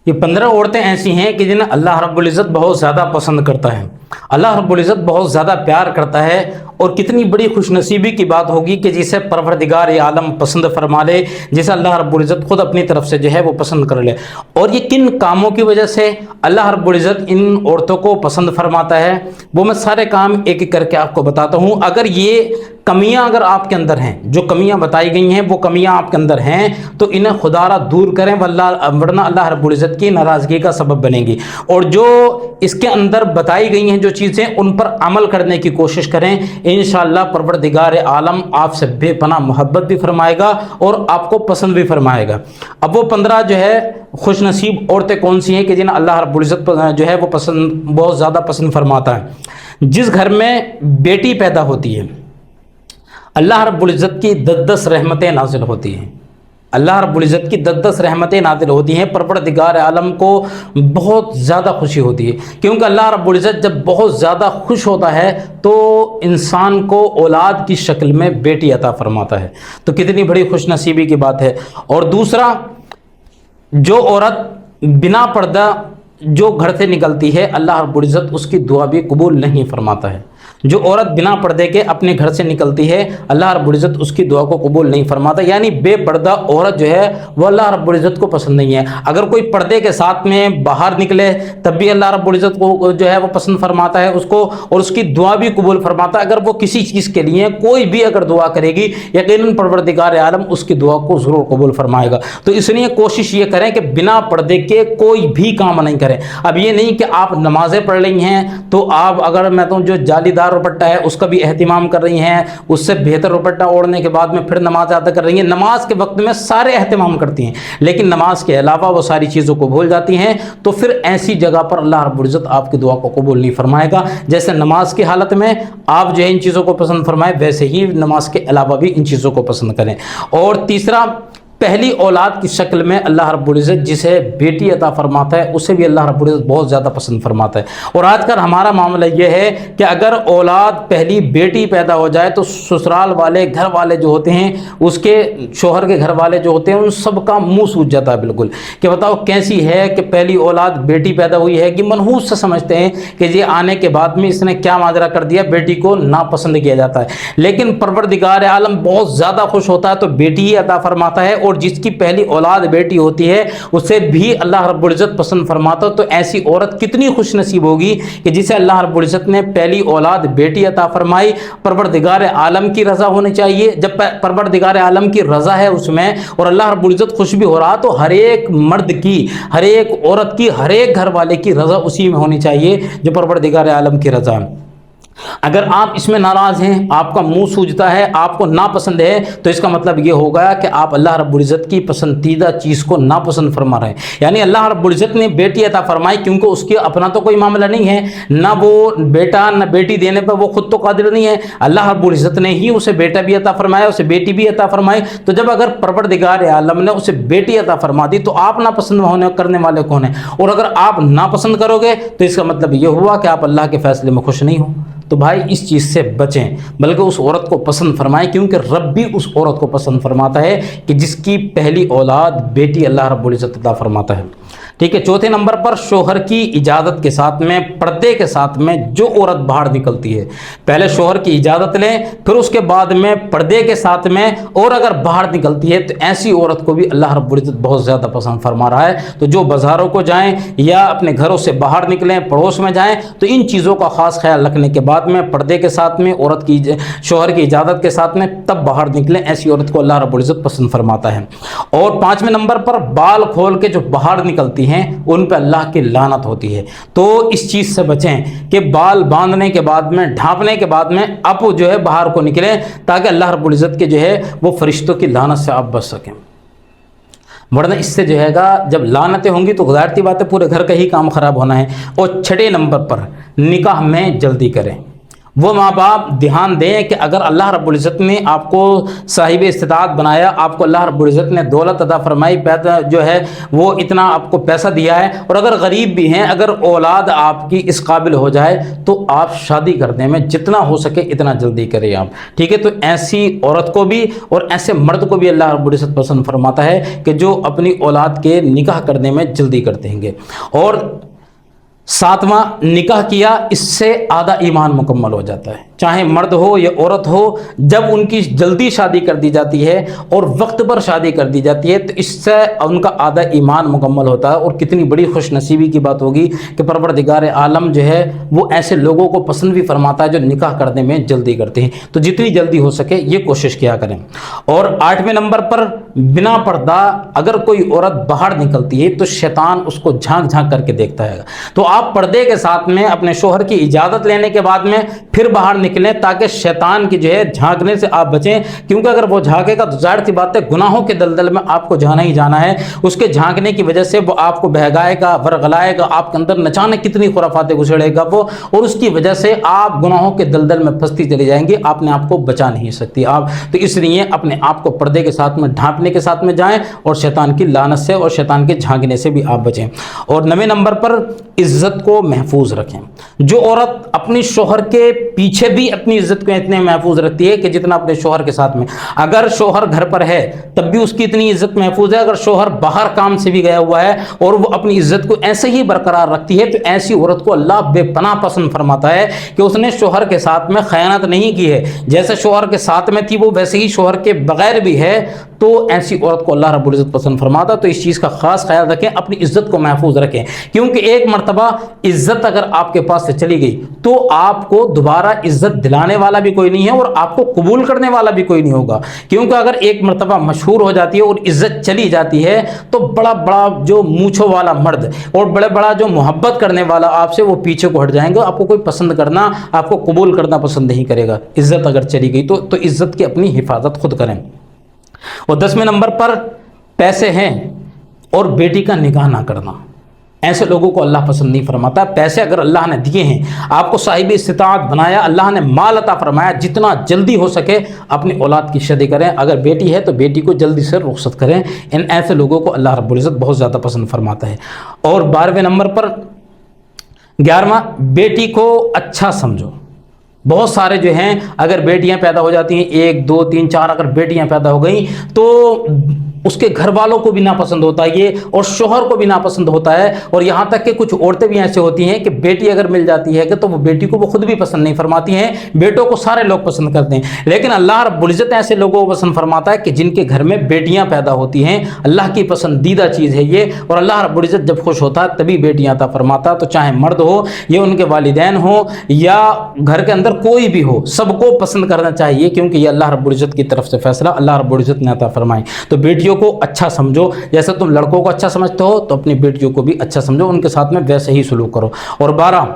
یہ 15 عورتیں ایسی ہیں کہ جنہیں اللہ رب العزت بہت زیادہ پسند کرتا ہے، اللہ رب العزت بہت زیادہ پیار کرتا ہے، اور کتنی بڑی خوش نصیبی کی بات ہوگی کہ جسے پروردگار عالم پسند فرما لے، جسے اللہ رب العزت خود اپنی طرف سے جو ہے وہ پسند کر لے۔ اور یہ کن کاموں کی وجہ سے اللہ رب العزت ان عورتوں کو پسند فرماتا ہے، وہ میں سارے کام ایک ایک کر کے آپ کو بتاتا ہوں۔ اگر یہ کمیاں اگر آپ کے اندر ہیں، جو کمیاں بتائی گئی ہیں وہ کمیاں آپ کے اندر ہیں، تو انہیں خدا را دور کریں، ورنہ اللہ رب العزت کی ناراضگی کا سبب بنے گی۔ اور جو اس کے اندر بتائی گئی ہیں جو چیزیں، ان پر عمل کرنے کی کوشش کریں، انشاءاللہ پروردگار عالم آپ سے بے پناہ محبت بھی فرمائے گا اور آپ کو پسند بھی فرمائے گا۔ اب وہ 15 جو ہے خوش نصیب عورتیں کون سی ہیں کہ جنہیں اللہ رب العزت جو ہے وہ بہت زیادہ پسند فرماتا ہے؟ جس گھر میں بیٹی پیدا ہوتی ہے، اللہ رب العزت کی 10 رحمتیں نازل ہوتی ہیں، اللہ رب العزت کی 10 رحمتیں نازل ہوتی ہیں، پروردگار عالم کو بہت زیادہ خوشی ہوتی ہے، کیونکہ اللہ رب العزت جب بہت زیادہ خوش ہوتا ہے تو انسان کو اولاد کی شکل میں بیٹی عطا فرماتا ہے، تو کتنی بڑی خوش نصیبی کی بات ہے۔ اور دوسرا، جو عورت بنا پردہ جو گھر سے نکلتی ہے، اللہ رب العزت اس کی دعا بھی قبول نہیں فرماتا ہے۔ جو عورت بنا پردے کے اپنے گھر سے نکلتی ہے، اللہ رب العزت اس کی دعا کو قبول نہیں فرماتا، یعنی بے پردہ عورت جو ہے وہ اللہ رب العزت کو پسند نہیں ہے۔ اگر کوئی پردے کے ساتھ میں باہر نکلے تب بھی اللہ رب العزت کو جو ہے وہ پسند فرماتا ہے اس کو، اور اس کی دعا بھی قبول فرماتا ہے۔ اگر وہ کسی چیز کے لیے کوئی بھی اگر دعا کرے گی، یقیناً پروردگار عالم اس کی دعا کو ضرور قبول فرمائے گا۔ تو اس لیے کوشش یہ کریں کہ بنا پردے کے کوئی بھی کام نہیں کریں۔ اب یہ نہیں کہ آپ نمازیں پڑھ رہی ہیں تو آپ اگر میں تو جو جالی دار دوپٹہ ہے اس کا بھی اہتمام کر رہی ہیں، اس سے بہتر دوپٹہ اوڑھنے کے بعد میں پھر نماز ادا کر رہی ہیں، نماز کے وقت میں سارے اہتمام کرتی ہیں لیکن نماز کے علاوہ وہ ساری چیزوں کو بھول جاتی ہیں، تو پھر ایسی جگہ پر اللہ رب العزت آپ کی دعا کو قبول نہیں فرمائے گا۔ جیسے نماز کی حالت میں آپ جو ہے ان چیزوں کو پسند فرمائے، ویسے ہی نماز کے علاوہ بھی ان چیزوں کو پسند کریں۔ اور تیسرا، پہلی اولاد کی شکل میں اللہ رب العزت جسے بیٹی عطا فرماتا ہے اسے بھی اللہ رب العزت بہت زیادہ پسند فرماتا ہے۔ اور آج کل ہمارا معاملہ یہ ہے کہ اگر اولاد پہلی بیٹی پیدا ہو جائے تو سسرال والے گھر والے جو ہوتے ہیں، اس کے شوہر کے گھر والے جو ہوتے ہیں، ان سب کا منہ سوج جاتا ہے بالکل، کہ بتاؤ کیسی ہے کہ پہلی اولاد بیٹی پیدا ہوئی ہے، کہ منحوس سے سمجھتے ہیں کہ یہ آنے کے بعد میں اس نے کیا ماجرا کر دیا، بیٹی کو ناپسند کیا جاتا ہے۔ لیکن پروردگار عالم بہت زیادہ خوش ہوتا ہے تو بیٹی ہی عطا فرماتا ہے، اور جس کی پہلی اولاد بیٹی ہوتی ہے اسے بھی اللہ رب العزت پسند فرماتا ہے۔ تو ایسی عورت کتنی خوش نصیب ہوگی کہ جسے اللہ رب العزت نے پہلی اولاد بیٹی عطا فرمائی۔ پروردگار عالم کی رضا ہونی چاہیے، جب پروردگار عالم کی رضا ہے اس میں اور اللہ رب العزت خوش بھی ہو رہا، تو ہر ایک مرد کی، ہر ایک عورت کی، ہر ایک گھر والے کی رضا اسی میں ہونی چاہیے جو پروردگار عالم کی رضا ہے۔ اگر آپ اس میں ناراض ہیں، آپ کا منہ سوجتا ہے، آپ کو ناپسند ہے، تو اس کا مطلب یہ ہوگا کہ آپ اللہ رب العزت کی پسندیدہ چیز کو ناپسند فرما رہے ہیں۔ یعنی اللہ رب العزت نے بیٹی عطا فرمائی کیونکہ اس کے اپنا تو کوئی معاملہ نہیں ہے، نہ وہ بیٹا نہ بیٹی دینے پر وہ خود تو قادر نہیں ہے، اللہ رب العزت نے ہی اسے بیٹا بھی عطا فرمایا، اسے بیٹی بھی عطا فرمائی۔ تو جب اگر پروردگار عالم نے اسے بیٹی عطا فرما دی تو آپ ناپسند کرنے والے کون ہیں؟ اور اگر آپ ناپسند کرو گے تو اس کا مطلب یہ ہوا کہ آپ اللہ کے فیصلے میں خوش نہیں ہو۔ تو بھائی اس چیز سے بچیں، بلکہ اس عورت کو پسند فرمائیں، کیونکہ رب بھی اس عورت کو پسند فرماتا ہے کہ جس کی پہلی اولاد بیٹی اللہ رب العزت عطا فرماتا ہے۔ ٹھیک ہے، چوتھے نمبر پر شوہر کی اجازت کے ساتھ میں، پردے کے ساتھ میں جو عورت باہر نکلتی ہے، پہلے شوہر کی اجازت لیں، پھر اس کے بعد میں پردے کے ساتھ میں، اور اگر باہر نکلتی ہے تو ایسی عورت کو بھی اللہ رب العزت بہت زیادہ پسند فرما رہا ہے۔ تو جو بازاروں کو جائیں یا اپنے گھروں سے باہر نکلیں، پڑوس میں جائیں، تو ان چیزوں کا خاص خیال رکھنے کے بعد میں پردے کے ساتھ میں، عورت کی شوہر کی اجازت کے ساتھ میں تب باہر نکلیں، ایسی عورت کو اللہ رب العزت پسند فرماتا ہے۔ اور 5ویں نمبر پر بال کھول کے جو باہر نکلتی ہیں ان پہ اللہ کی لعنت ہوتی ہے۔ تو اس چیز سے بچیں کہ بال باندھنے کے بعد میں، ڈھانپنے کے بعد میں اب جو ہے باہر کو نکلیں، تاکہ اللہ رب العزت کے جو ہے وہ فرشتوں کی لعنت سے آپ بچ سکیں، ورنہ اس سے جو ہے گا جب لعنتیں ہوں گی تو ظاہر سی بات ہے پورے گھر کا ہی کام خراب ہونا ہے۔ اور 6 نمبر پر نکاح میں جلدی کریں، वो माँ बाप ध्यान दें कि अगर अल्लाह रब्बुल इज़्ज़त ने आपको साहिब इस्तिताअत बनाया, आपको अल्लाह रब्बुल इज़्ज़त ने दौलत अता फरमाई, पैदा जो है वो इतना आपको पैसा दिया है, और अगर गरीब भी हैं, अगर औलाद आपकी इस काबिल हो जाए तो आप शादी करने में जितना हो सके इतना जल्दी करें आप, ठीक है। तो ऐसी औरत को भी और ऐसे मर्द को भी अल्लाह रब्बुल इज़्ज़त पसंद फरमाता है कि जो अपनी औलाद के निकाह करने में जल्दी करते हैं। और सातवां, निकाह किया इससे आधा ईमान मुकम्मल हो जाता है, चाहे मर्द हो या औरत हो। जब उनकी जल्दी शादी कर दी जाती है और वक्त पर शादी कर दी जाती है तो इससे उनका आधा ईमान मुकम्मल होता है। और कितनी बड़ी खुश नसीबी की बात होगी कि परवरदिगार आलम जो है वो ऐसे लोगों को पसंद भी फरमाता है जो निकाह करने में जल्दी करते हैं। तो जितनी जल्दी हो सके ये कोशिश किया करें। और 8वें नंबर पर, बिना पर्दा अगर कोई औरत बाहर निकलती है तो शैतान उसको झांक झांक करके देखता है। तो आप पर्दे के साथ में अपने शोहर की इजाज़त लेने के बाद में फिर बाहर निकलें, ताकि शैतान की जो है झांकने से आप बचें। क्योंकि अगर वो झांकेगा तो जाहिर सी बात है गुनाहों के दलदल में आपको जाना ही जाना है। उसके झांकने की वजह से वो आपको बहकाएगा, वरगलाएगा, आपके अंदर न जाने कितनी खुराफातें घुसेड़ेगा वो, और उसकी वजह से आप गुनाहों के दलदल में फंसती चली जाएंगी, आपने आपको बचा नहीं सकती आप। तो इसलिए अपने आप को पर्दे के साथ में, ढांपने के साथ में जाएं और शैतान की लानत से और शैतान के झांकने से भी आप बचें। और 9वें नंबर पर, इज्जत को महफूज रखें। जो औरत अपनी शोहर के पीछे भी अपनी इज्जत को इतने महफूज रखती है कि जितना अपने शोहर के साथ में, अगर शोहर घर पर है तब भी उसकी इतनी इज्जत महफूज है, अगर शोहर बाहर काम से भी गया हुआ है और वो अपनी इज्जत को ऐसे ही बरकरार रखती है, तो ऐसी औरत को अल्लाह बेपनाह पसंद फरमाता है कि उसने शोहर के साथ में खयानत नहीं की है। जैसे शोहर के साथ में थी वो वैसे ही शोहर के बगैर भी है, तो ऐसी औरत को अल्लाह रब्बुल इज़्ज़त पसंद फरमाता। तो इस चीज़ का खास ख्याल रखें, अपनी इज्जत को महफूज रखें। क्योंकि एक मरतबा इज्जत अगर आपके पास से चली गई तो आपको दोबारा इज्जत दिलाने वाला भी कोई नहीं है और आपको कबूल करने वाला भी कोई नहीं होगा। क्योंकि अगर एक मरतबा मशहूर हो जाती है और इज्जत चली जाती है तो बड़ा बड़ा जो मूंछों वाला मर्द और बड़े बड़ा जो मोहब्बत करने वाला आपसे, वो पीछे को हट जाएंगे। आपको कोई पसंद करना, आपको कबूल करना पसंद नहीं करेगा। इज्जत अगर चली गई तो इज्जत की अपनी हिफाजत खुद करें। और 10वें नंबर पर, पैसे हैं और बेटी का निकाह ना करना। ऐसे लोगों को अल्लाह पसंद नहीं फरमाता। पैसे अगर अल्लाह ने दिए हैं, आपको साहिब इस्तिताअत बनाया, अल्लाह ने माल अता फरमाया, जितना जल्दी हो सके अपनी औलाद की शादी करें। अगर बेटी है तो बेटी को जल्दी से रुखसत करें। इन ऐसे लोगों को अल्लाह रब्बुल इज़्ज़त बहुत ज़्यादा पसंद फरमाता है। और 12वें नंबर पर, 11वां, बेटी को अच्छा समझो। बहुत सारे जो हैं, अगर बेटियां पैदा हो जाती हैं, 1 2 3 4 अगर बेटियां पैदा हो गई तो उसके घर वालों को भी नापसंद होता है ये, और शोहर को भी नापसंद होता है। और यहाँ तक कि कुछ औरतें भी ऐसे होती हैं कि बेटी अगर मिल जाती है कि तो वो बेटी को वो खुद भी पसंद नहीं फरमाती हैं, बेटों को सारे लोग पसंद करते हैं। लेकिन अल्लाह रब्बुल इज़्ज़त ऐसे लोगों को पसंद फरमाता है कि जिनके घर में बेटियाँ पैदा होती हैं। अल्लाह की पसंदीदा चीज़ है ये, और अल्लाह रब्बुल इज़्ज़त जब खुश होता है तभी बेटियाँ अता फरमाता। तो चाहे मर्द हो या उनके वालिदैन हो या घर के अंदर कोई भी हो, सबको पसंद करना चाहिए, क्योंकि ये अल्लाह रब्बुल इज़्ज़त की तरफ से फैसला अल्लाह रब्बुल इज़्ज़त ने अता फरमाए। तो बेटियों को अच्छा समझो, जैसे तुम लड़कों को अच्छा समझते हो तो अपनी बेटियों को भी अच्छा समझो, उनके साथ में वैसे ही सलूक करो। और 12,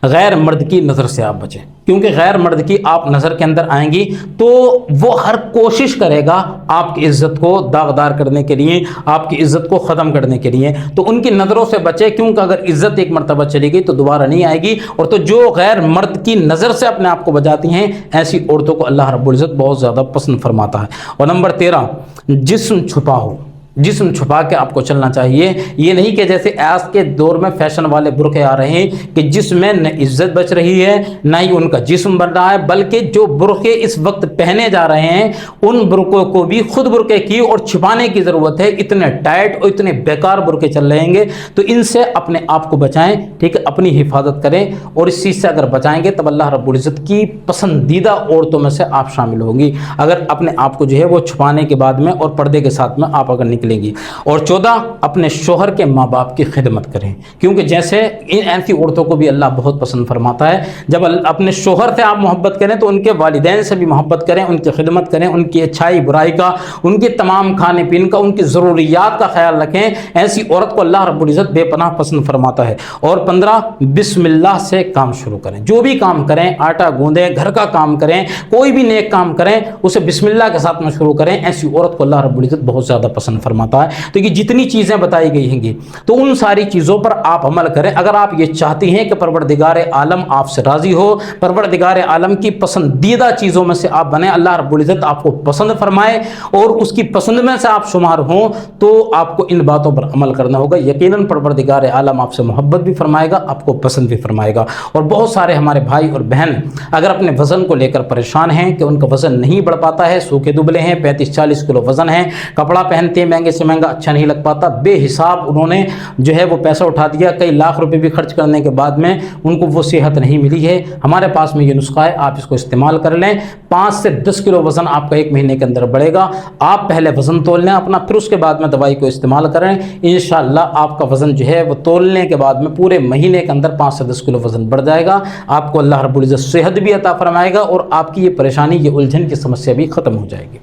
गैर मर्द की नज़र से आप बचें। क्योंकि गैर मर्द की आप नज़र के अंदर आएंगी तो वो हर कोशिश करेगा आपकी इज़्ज़त को दागदार करने के लिए, आपकी इज़्ज़त को ख़त्म करने के लिए। तो उनकी नज़रों से बचे, क्योंकि अगर इज़्ज़त एक मरतबा चली गई तो दोबारा नहीं आएगी। और तो जो गैर मर्द की नज़र से अपने आप को बचाती हैं, ऐसी औरतों को अल्लाह रब्बुल इज़्ज़त बहुत ज़्यादा पसंद फरमाता है। और नंबर 13, जिस्म छुपा हो। जिस्म छुपा के आपको चलना चाहिए। ये नहीं कि जैसे आज के दौर में फैशन वाले बुरके आ रहे हैं कि जिसमें न इज्जत बच रही है ना ही उनका जिस्म बन रहा है, बल्कि जो बुरके इस वक्त पहने जा रहे हैं उन बुरकों को भी खुद बुरके की और छिपाने की ज़रूरत है। इतने टाइट और इतने बेकार बुरके चल रहेंगे, तो इनसे अपने आप को बचाएं, ठीक है, अपनी हिफाजत करें। और इस चीज़ से अगर बचाएंगे तब अल्लाह रब्बुल इज़्ज़त की पसंदीदा औरतों में से आप शामिल होंगी, अगर अपने आप को जो है वो छुपाने के बाद में और पर्दे के साथ में आप अगर निकलेंगी। और 14, अपने शोहर के माँ बाप की खिदमत करें, क्योंकि जैसे इन ऐसी औरतों को भी अल्लाह बहुत पसंद फरमाता है। जब अपने शोहर से आप मोहब्बत करें तो उनके वालिदैन से भी मोहब्बत करें, उनकी खिदमत करें, उनकी अच्छाई बुराई का, उनके तमाम खाने पीने का, उनकी ज़रूरियात का ख्याल रखें। ऐसी औरत को अल्लाह रब्बुल इज़्ज़त बेपनाह पसंद फरमाता है। और 15, बिस्मिल्लाह से काम शुरू करें। जो भी काम करें, आटा गूंदें, घर का काम करें, कोई भी नेक काम करें, उसे बिस्मिल्लाह के साथ में शुरू करें। ऐसी औरत को अल्लाह रब्बुल इज़्ज़त बहुत ज़्यादा पसंद फरमाता है। फरमाता है। तो ये जितनी चीज़ें बताई गई हैं तो उन सारी चीज़ों पर आप अमल करें। अगर आप ये चाहती हैं कि परवरदिगार आलम आपसे राज़ी हो, परवरदिगार आलम की पसंदीदा चीज़ों में से आप बने, अल्लाह रब्बुल इज़्ज़त आपको पसंद फरमाए और उसकी पसंद में से आप शुमार हों, तो आपको इन बातों पर अमल करना होगा। यकीनन परवरदिगार आलम आपसे मोहब्बत भी फरमाएगा, आपको पसंद भी फरमाएगा। और बहुत सारे हमारे भाई और बहन अगर अपने वज़न को लेकर परेशान हैं कि उनका वज़न नहीं बढ़ पाता है, सूखे दुबले हैं, 35-40 किलो वज़न है, कपड़ा पहनते हैं महंगे से महंगा, अच्छा नहीं लग पाता, बेहिसाब उन्होंने जो है वो पैसा उठा दिया, कई लाख रुपए भी खर्च करने के बाद में उनको वो सेहत नहीं मिली है, हमारे पास में ये नुस्खा है, आप इसको इस्तेमाल कर लें। 5 से 10 किलो वज़न आपका 1 महीने के अंदर बढ़ेगा। आप पहले वज़न तोल लें अपना, फिर उसके बाद में दवाई को इस्तेमाल करें। इंशाअल्लाह आपका वज़न जो है वो तोलने के बाद में पूरे महीने के अंदर 5 से 10 किलो वज़न बढ़ जाएगा। आपको अल्लाह रब्बुल इज़्ज़त सेहत भी अता फरमाएगा और आपकी ये परेशानी, ये उलझन की समस्या भी ख़त्म हो जाएगी।